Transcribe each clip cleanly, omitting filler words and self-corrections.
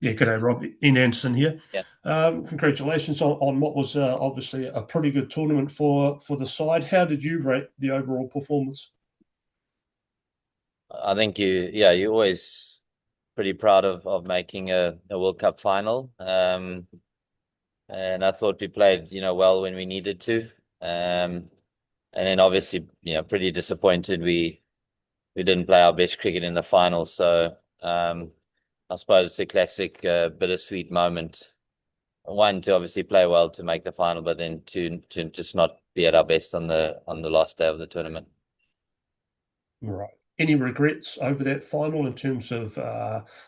Yeah, good day, Rob. Ian Anderson here. Yeah, Congratulations on what was obviously a pretty good tournament for the side. How did you rate the overall performance? I think you're always pretty proud of making a World Cup final. And I thought we played, well when we needed to. And then obviously, pretty disappointed we didn't play our best cricket in the final. So I suppose it's a classic bittersweet moment. One, to obviously play well to make the final, but then to just not be at our best on the last day of the tournament. Right. Any regrets over that final in terms of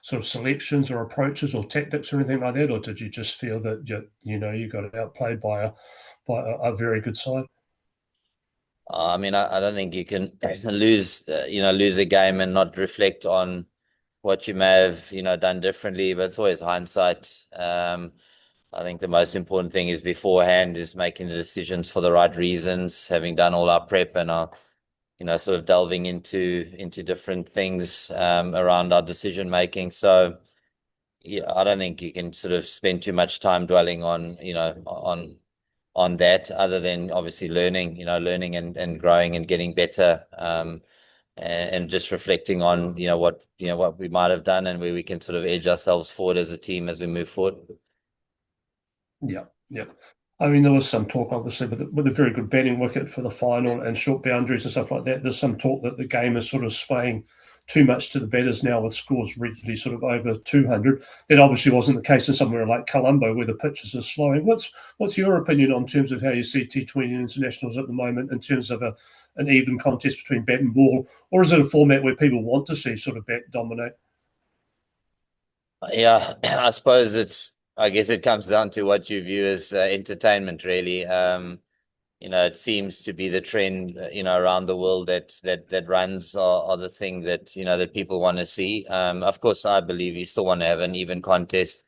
sort of selections or approaches or tactics or anything like that, or did you just feel that you got outplayed by a very good side? I mean, I don't think you can lose a game and not reflect on what you may have, done differently, but it's always hindsight. I think the most important thing is beforehand is making the decisions for the right reasons, having done all our prep and our, sort of delving into different things around our decision making. So yeah, I don't think you can sort of spend too much time dwelling on, on that other than obviously learning and growing and getting better. And just reflecting on, what we might have done and where we can sort of edge ourselves forward as a team as we move forward. Yeah, yeah. I mean, there was some talk, obviously, with a very good batting wicket for the final and short boundaries and stuff like that. There's some talk that the game is sort of swaying too much to the batters now, with scores regularly sort of over 200. That obviously wasn't the case in somewhere like Colombo, where the pitches are slowing. What's your opinion on terms of how you see T20 internationals at the moment in terms of an even contest between bat and ball, or is it a format where people want to see sort of bat dominate? Yeah, I guess it comes down to what you view as entertainment, really. It seems to be the trend, around the world that runs are the thing that, that people want to see. Of course, I believe you still want to have an even contest.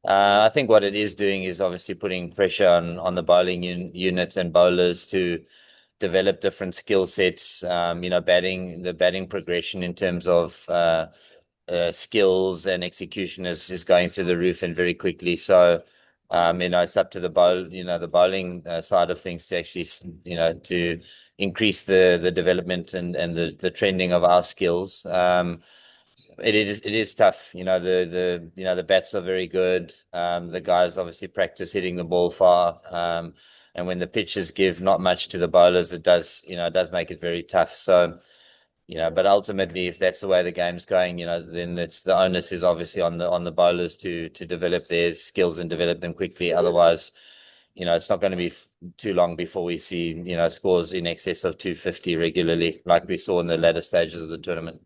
I think what it is doing is obviously putting pressure on the bowling units and bowlers to develop different skill sets. The batting progression in terms of skills and execution is going through the roof and very quickly. So, it's up to the bowling side of things to actually, to increase the development and the trending of our skills. It is tough. The bats are very good. The guys obviously practice hitting the ball far. And when the pitches give not much to the bowlers, it does make it very tough. So, but ultimately, if that's the way the game's going, then it's the onus is obviously on the bowlers to develop their skills and develop them quickly. Otherwise, it's not going to be too long before we see, scores in excess of 250 regularly, like we saw in the latter stages of the tournament.